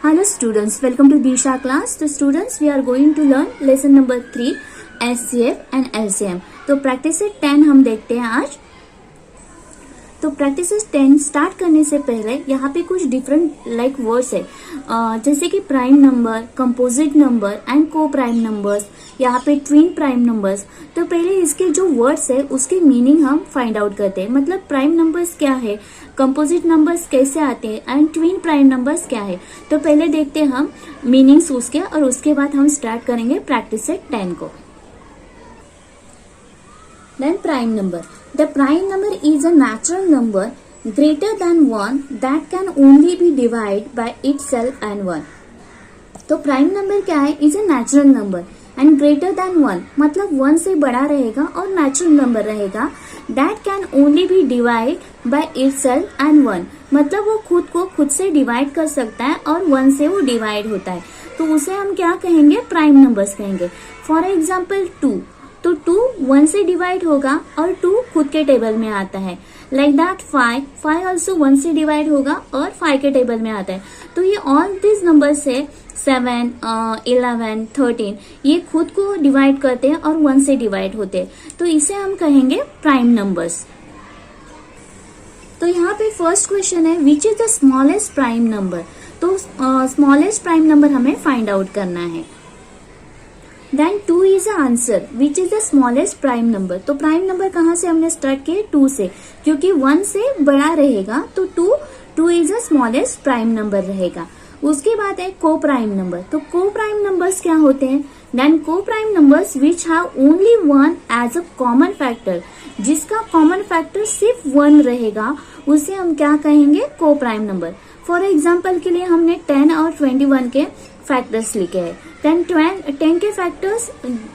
Hello students, welcome to Disha class. So students, we are going to learn lesson number 3 SCF and LCM. तो practice 10 हम देखते हैं आज. तो practice 10 start करने से पहले यहाँ पे कुछ डिफरेंट लाइक वर्ड्स है, जैसे कि prime number, composite number and को प्राइम नंबर्स, यहाँ पे ट्विन प्राइम नंबर्स. तो पहले इसके जो वर्ड्स है उसके मीनिंग हम फाइंड आउट करते हैं. मतलब प्राइम नंबर्स क्या है, कंपोजिट नंबर्स कैसे आते हैं एंड ट्विन प्राइम नंबर्स क्या है. तो पहले देखते हैं हम मीनिंग्स उसके, और उसके बाद हम स्टार्ट करेंगे प्रैक्टिस 10 को. Then prime number. The prime number is a natural number greater than 1 that can only be divided by itself and 1. तो प्राइम नंबर क्या है, is a natural number and greater than 1, मतलब 1 से बड़ा रहेगा और नेचुरल नंबर रहेगा. That can only be divide by itself and 1, मतलब वो खुद को खुद से डिवाइड कर सकता है और 1 से वो डिवाइड होता है. तो उसे हम क्या कहेंगे, प्राइम नंबर्स कहेंगे. फॉर एग्जाम्पल 2, तो 2 1 से डिवाइड होगा और 2 खुद के टेबल में आता है. लाइक दैट 5 ऑल्सो 1 से डिवाइड होगा और 5 के टेबल में आता है. तो ये ऑल दिस नंबर्स है 7, 11, 13, ये खुद को डिवाइड करते हैं और 1 से डिवाइड होते हैं. तो इसे हम कहेंगे प्राइम नंबर्स. तो यहाँ पे फर्स्ट क्वेश्चन है, which is the smallest prime number. तो स्मॉलेस्ट प्राइम नंबर हमें फाइंड आउट करना है. Then 2 is the answer, which is the smallest prime number. तो प्राइम नंबर कहाँ से हमने स्टार्ट किए, 2 से, क्योंकि 1 से बड़ा रहेगा तो 2 is the smallest prime number रहेगा. उसके बाद है को प्राइम नंबर. तो को प्राइम नंबर्स क्या होते हैं, then coprime numbers which have only 1 as a common factor, जिसका कॉमन फैक्टर सिर्फ 1 रहेगा, उसे हम क्या कहेंगे, को प्राइम नंबर. फॉर एग्जाम्पल के लिए हमने 10 और 21 के फैक्टर्स लिखे हैं. 10 के फैक्टर्स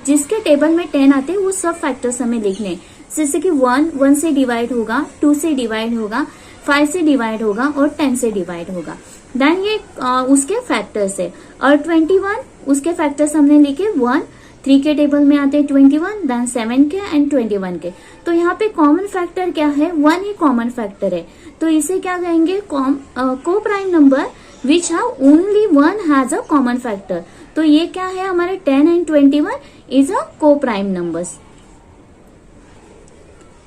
जिसके टेबल में 10 आते हैं वो सब फैक्टर्स हमें लिखने हैं. जैसे कि 1 से डिवाइड होगा, 2 से डिवाइड होगा, 5 से डिवाइड होगा और 10 से डिवाइड होगा. देन ये उसके फैक्टर्स है. और 21 उसके फैक्टर्स हमने लिखे 1, 3 के टेबल में आते हैं 21, देन 7 के एंड 21 के. तो यहाँ पे कॉमन फैक्टर क्या है, 1 ही कॉमन फैक्टर है. तो इसे क्या कहेंगे, को prime number which have only 1 has a common factor. तो ये क्या है, हमारे 10 and 21 is a coprime numbers.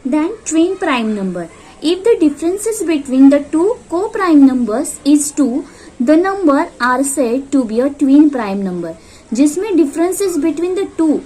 Then twin prime number. If the differences between the two co-prime numbers is 2, the number are said to be a twin prime number. जिसमें differences between the two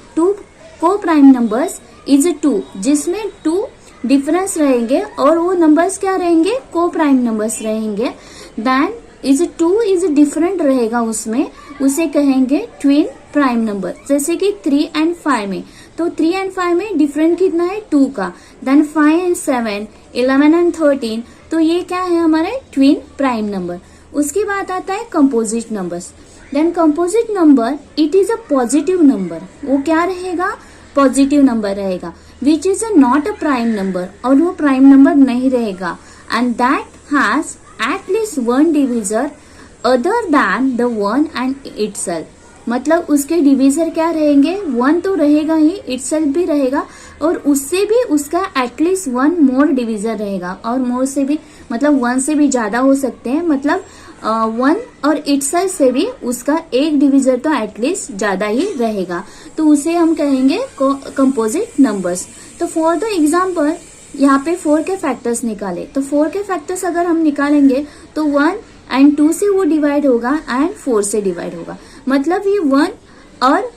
co-prime numbers is 2, जिसमें 2 difference रहेंगे और वो numbers क्या रहेंगे, co-prime numbers रहेंगे. Then is 2 is different रहेगा उसमें, उसे कहेंगे twin प्राइम नंबर. जैसे कि 3 एंड 5 में, तो 3 एंड 5 में डिफरेंट कितना है, 2 का. देन 5 एंड 7, 11 एंड 13, तो ये क्या है हमारे ट्विन प्राइम नंबर. उसके बाद आता है composite numbers. Then composite number it is a positive number. वो क्या रहेगा, पॉजिटिव नंबर रहेगा. Which is not a prime number, और वो प्राइम नंबर नहीं रहेगा. And that has at least 1 divisor other than the 1 and itself. मतलब उसके डिविजर क्या रहेंगे, 1 तो रहेगा ही, इटसेल्फ भी रहेगा, और उससे भी उसका एटलीस्ट 1 मोर डिविजर रहेगा. और मोर से भी मतलब 1 से भी ज्यादा हो सकते हैं, मतलब 1 और इटसेल्फ से भी उसका एक डिविजर तो एटलीस्ट ज्यादा ही रहेगा. तो उसे हम कहेंगे कंपोजिट नंबर्स. तो फॉर द एग्जाम्पल यहाँ पे 4 के फैक्टर्स निकाले. तो 4 के फैक्टर्स अगर हम निकालेंगे तो 1 एंड 2 से वो डिवाइड होगा एंड 4 से डिवाइड होगा. मतलब ये 1 और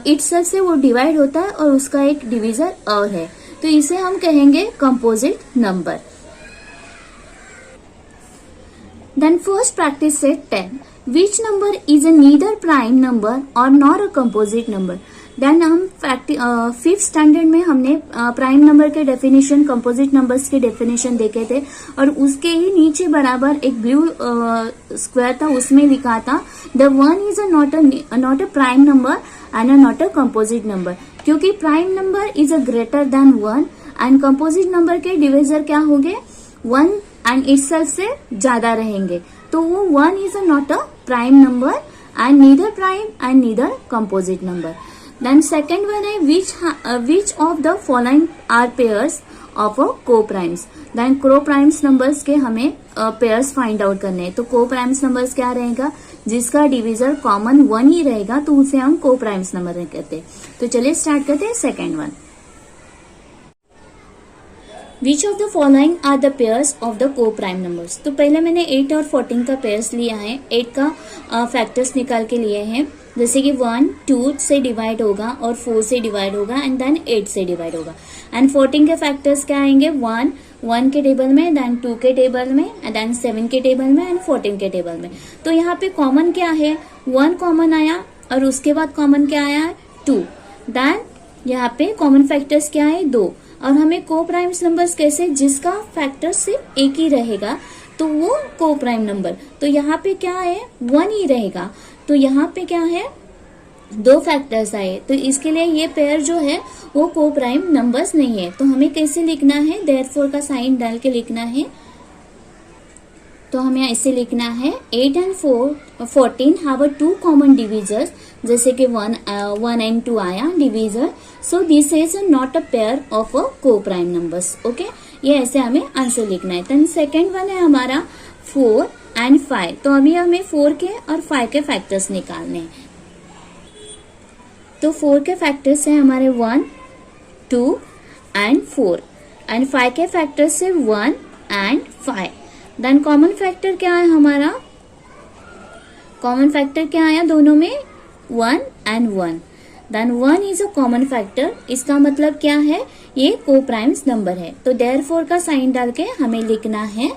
इटसेल्फ से वो डिवाइड होता है और उसका एक डिविजर और है. तो इसे हम कहेंगे composite number. Then first practice set 10, which number is neither prime number और not a composite number. Then हम 5th स्टैंडर्ड में हमने प्राइम नंबर के डेफिनेशन, कंपोजिट नंबर्स के डेफिनेशन देखे थे, और उसके ही नीचे बराबर एक ब्लू स्क्वायर था, उसमें लिखा था the 1 is not a prime number and not a composite number. क्योंकि prime number is a greater than 1 and composite number के डिविजर क्या होंगे, 1 एंड इटसेल्फ से ज्यादा रहेंगे. तो वो 1 is not a prime number and neither prime and neither composite number. Then second one है which of the following are pairs of a co-primes. Then co-primes numbers के हमें पेयर्स फाइंड आउट करने हैं. तो co-primes numbers क्या रहेगा, जिसका divisor common 1 ही रहेगा तो उसे हम को प्राइम्स नंबर कहते हैं। तो चलिए स्टार्ट करते हैं second one. Which of the following are the pairs of the coprime numbers. तो पहले मैंने 8 और 14 का पेयर्स लिया है, 8 का फैक्टर्स निकाल के लिए हैं, जैसे कि 1 2 से डिवाइड होगा और 4 से डिवाइड होगा एंड देन 8 से डिवाइड होगा। एंड 14 के फैक्टर्स क्या आएंगे, 1 के टेबल में, देन 2 के टेबल में, देन 7 के टेबल में एंड 14 के टेबल में। तो यहाँ पे कॉमन क्या है, 1 कॉमन आया और उसके बाद कॉमन क्या आया, 2। देन यहाँ पे कॉमन फैक्टर्स क्या है, 2। और हमें को प्राइम्स नंबर्स कैसे, जिसका फैक्टर सिर्फ एक ही रहेगा तो वो को प्राइम नंबर। तो यहाँ पे क्या है, 1 ही रहेगा। तो यहाँ पे क्या है, 2 फैक्टर्स आए, तो इसके लिए ये पेयर जो है वो को प्राइम नंबर्स नहीं है। तो हमें कैसे लिखना है, देयरफॉर का साइन डाल के लिखना है। तो हमें ऐसे लिखना है 8 एंड 14 हैव 2 कॉमन डिविजर्स, जैसे कि 1 एंड 2 आया divisor, so this is not a pair of a coprime numbers. Okay, ये ऐसे हमें आंसर लिखना है। देन सेकेंड वन है हमारा 4 एंड 5। तो अभी हमें 4 के और 5 के फैक्टर्स निकालने हैं। तो 4 के फैक्टर्स है हमारे 1 2 एंड 4 एंड 5 के फैक्टर्स है 1 एंड 5। देन कॉमन फैक्टर क्या है हमारा, कॉमन फैक्टर क्या आया दोनों में, 1 and 1। Then 1 is a common factor, इसका मतलब क्या है, ये को प्राइम्स नंबर है। तो देयरफॉर का साइन डाल के हमें लिखना है।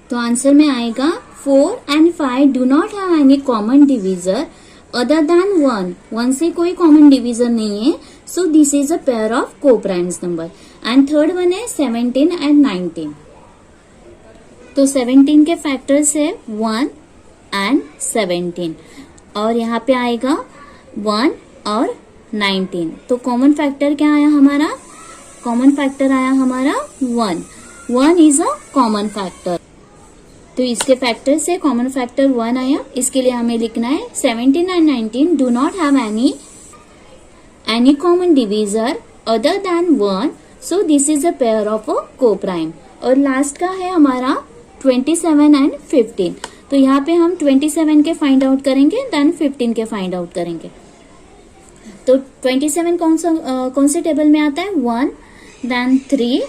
तो आंसर में आएगा 4 and 5 do not have any common divisor other than 1। 1 से कोई कॉमन डिविजर नहीं है, so this is a pair of coprimes number. And third one है 17 एंड 19। तो 17 के फैक्टर्स है 1 एंड 17 और यहाँ पे आएगा 1 और 19। तो कॉमन फैक्टर क्या आया हमारा, कॉमन फैक्टर आया हमारा 1 इज अ कॉमन फैक्टर। तो इसके फैक्टर से कॉमन फैक्टर 1 आया, इसके लिए हमें लिखना है 17 and 19 do not have any common divisor other than 1, so this is a pair of a को प्राइम। और लास्ट का है हमारा 27 एंड 15। तो यहाँ पे हम 27 के फाइंड आउट करेंगे, देन 15 के फाइंड आउट करेंगे। तो 27 कौन से टेबल में आता है, 1 देन 3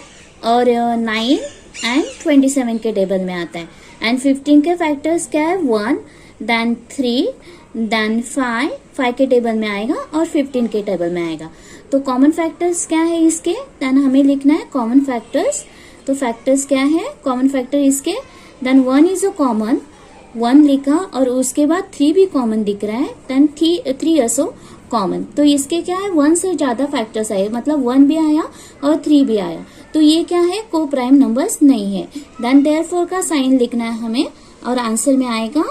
और 9 एंड 27 के टेबल में आता है। एंड 15 के फैक्टर्स क्या है, 1 देन 3 देन 5 के टेबल में आएगा और 15 के टेबल में आएगा। तो कॉमन फैक्टर्स क्या है इसके, देन हमें लिखना है कॉमन फैक्टर्स। तो फैक्टर्स क्या है, कॉमन फैक्टर इसके, देन 1 इज अ कॉमन, 1 लिखा और उसके बाद 3 भी कॉमन दिख रहा है, देन 3 असो कॉमन। तो इसके क्या है, 1 से ज्यादा फैक्टर्स आए, मतलब 1 भी आया और 3 भी आया, तो ये क्या है, को प्राइम नंबर्स नहीं है। देन देयरफॉर का साइन लिखना है हमें और आंसर में आएगा,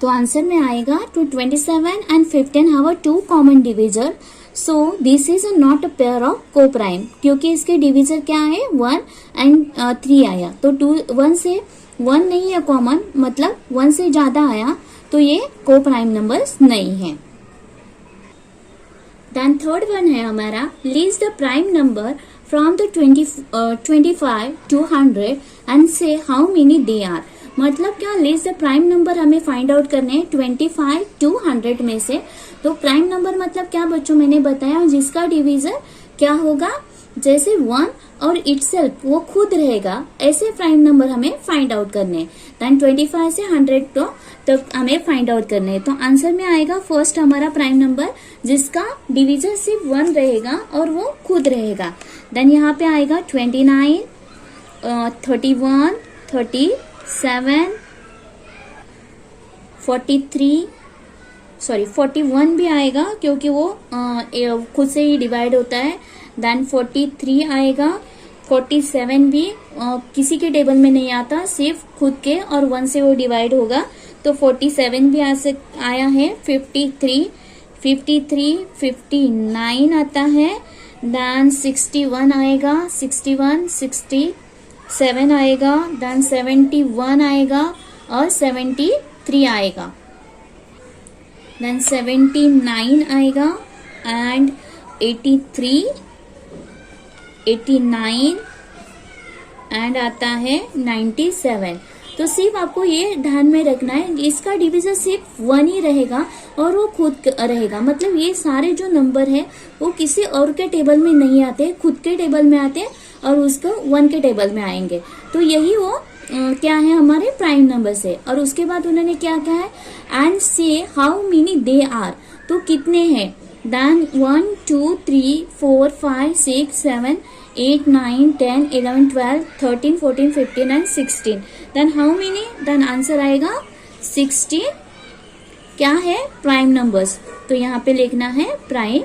तो आंसर में आएगा 27 and 15 have 2 common divisor, so this is not a pair of को प्राइम, क्योंकि इसके डिविजर क्या है, 1 एंड 3 आया। तो 1 से 1 नहीं है कॉमन, मतलब 1 से ज्यादा आया, तो ये को प्राइम नंबर्स नहीं है। देन थर्ड वन है हमारा list the prime number from the 25 to 100 and से हाउ मेनी दे आर। मतलब क्या, लिस्ट द प्राइम नंबर हमें फाइंड आउट करने हैं 25 to 100 में से। तो प्राइम नंबर मतलब क्या बच्चों, मैंने बताया जिसका डिवीजर क्या होगा, जैसे 1 और इटसेल्फ वो खुद रहेगा, ऐसे प्राइम नंबर हमें फाइंड आउट करने हैं। देन 25 से 100 तो हमें फाइंड आउट करने हैं। तो आंसर में आएगा फर्स्ट हमारा प्राइम नंबर जिसका डिवीजर सिर्फ 1 रहेगा और वो खुद रहेगा। देन यहाँ पे आएगा 29, 31, 37, 41 भी आएगा क्योंकि वो खुद से ही डिवाइड होता है। देन 43 आएगा, 47 भी किसी के टेबल में नहीं आता, सिर्फ खुद के और 1 से वो डिवाइड होगा, तो 47 भी आया है। 53, 59 आता है। देन 61 आएगा, 61, 67 आएगा, देन 71 आएगा और 73 आएगा, देन 79 आएगा एंड 83, 89 एंड आता है 97। तो सिर्फ आपको ये ध्यान में रखना है, इसका डिवीजर सिर्फ 1 ही रहेगा और वो खुद रहेगा। मतलब ये सारे जो नंबर है वो किसी और के टेबल में नहीं आते, खुद के टेबल में आते हैं और उसको 1 के टेबल में आएंगे। तो यही वो क्या है हमारे प्राइम नंबर्स है। और उसके बाद उन्होंने क्या कहा है, एंड से हाउ मेनी दे आर, तो कितने हैं, then 1 2 3 4 5 6 7 8 9 10 11 12 13 14 15 and 16, then how many, then answer आएगा 16 क्या है प्राइम नंबर्स। तो यहाँ पे लिखना है प्राइम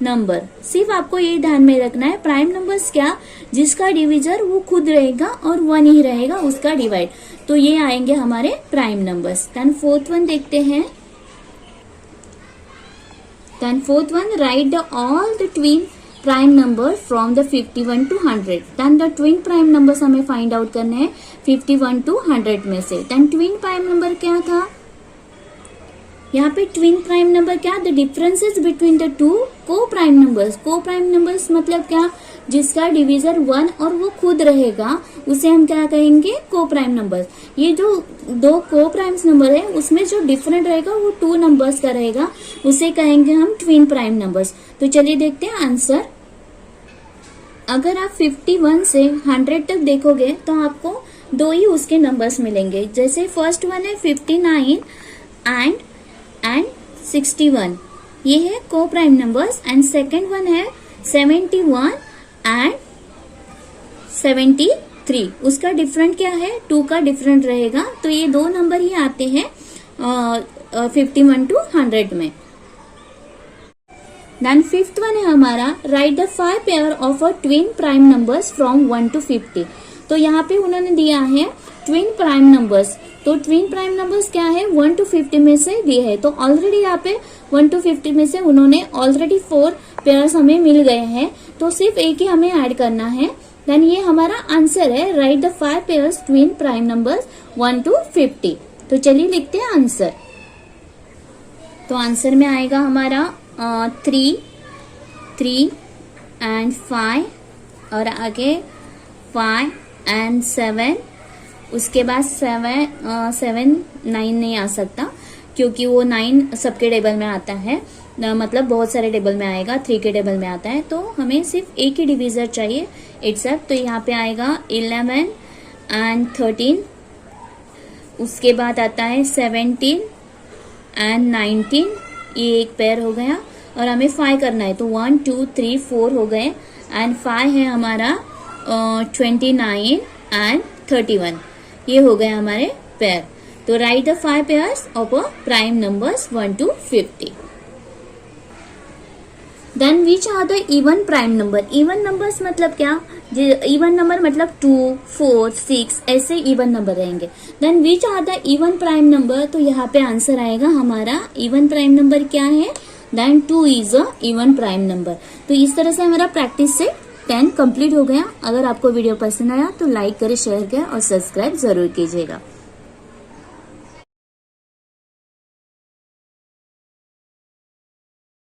नंबर। सिर्फ आपको ये ध्यान में रखना है, प्राइम नंबर्स क्या, जिसका डिवीजर वो खुद रहेगा और 1 ही रहेगा उसका डिवाइड, तो ये आएंगे हमारे prime numbers. Then fourth one देखते हैं। Then fourth one, write the all the twin prime number from the 51 to 100। Then the twin prime numbers हमें फाइंड आउट करने हैं 51 to 100 में से। देन ट्विन प्राइम नंबर क्या था, यहाँ पे ट्विन प्राइम नंबर क्या, the differences between the two को प्राइम नंबर्स। को प्राइम नंबर्स मतलब क्या, जिसका डिवीजर 1 और वो खुद रहेगा उसे हम क्या कहेंगे, को प्राइम नंबर्स। ये जो दो को प्राइम्स नंबर है उसमें जो डिफरेंट रहेगा वो 2 नंबर्स का रहेगा, उसे कहेंगे हम ट्विन प्राइम नंबर्स। तो चलिए देखते हैं आंसर। अगर आप 51 से 100 तक देखोगे तो आपको 2 ही उसके नंबर्स मिलेंगे। जैसे फर्स्ट वन है 59 एंड 61, ये है को prime numbers. And second one है 71 एंड 73, उसका डिफरेंट क्या है, 2 का डिफरेंट रहेगा। तो ये 2 नंबर ही आते हैं 51 to 100 में। देन फिफ्थ वन है हमारा, right the 5 pair of a twin prime numbers from 1 to 50। तो यहाँ पे उन्होंने दिया है ट्विन प्राइम नंबर्स। तो ट्विन प्राइम नंबर्स क्या है, 1 to 50 में से दिए है। तो ऑलरेडी यहाँ पे 1 to 50 में से उन्होंने ऑलरेडी 4 पेयर्स हमें मिल गए हैं, तो सिर्फ एक ही हमें ऐड करना है। देन ये हमारा आंसर है, right the 5 pairs twin prime numbers 1 to 50। तो चलिए लिखते हैं आंसर। तो आंसर में आएगा हमारा 3 एंड 5 और आगे 5 एंड 7, उसके बाद 7 9 नहीं आ सकता क्योंकि वो 9 सबके टेबल में आता है, मतलब बहुत सारे टेबल में आएगा, 3 के टेबल में आता है। तो हमें सिर्फ एक ही डिवीजर चाहिए इट्सेल्फ। तो यहाँ पे आएगा 11 एंड 13, उसके बाद आता है 17 एंड 19, ये एक पेयर हो गया और हमें 5 करना है। तो 1 2 3 4 हो गए एंड 5 है हमारा 29 एंड 31, ये हो गए हमारे पेयर। तो write the 5 pairs of a prime numbers 1 to 50। Then which are the even prime number. Even numbers मतलब क्या, इवन नंबर मतलब 2 4 6 ऐसे इवन नंबर रहेंगे। Then which are the even prime number, तो यहाँ पे आंसर आएगा हमारा इवन प्राइम नंबर क्या है, then 2 is a even prime number. तो इस तरह से हमारा प्रैक्टिस से 10 कंप्लीट हो गया। अगर आपको वीडियो पसंद आया तो लाइक करें, शेयर करें और सब्सक्राइब जरूर कीजिएगा।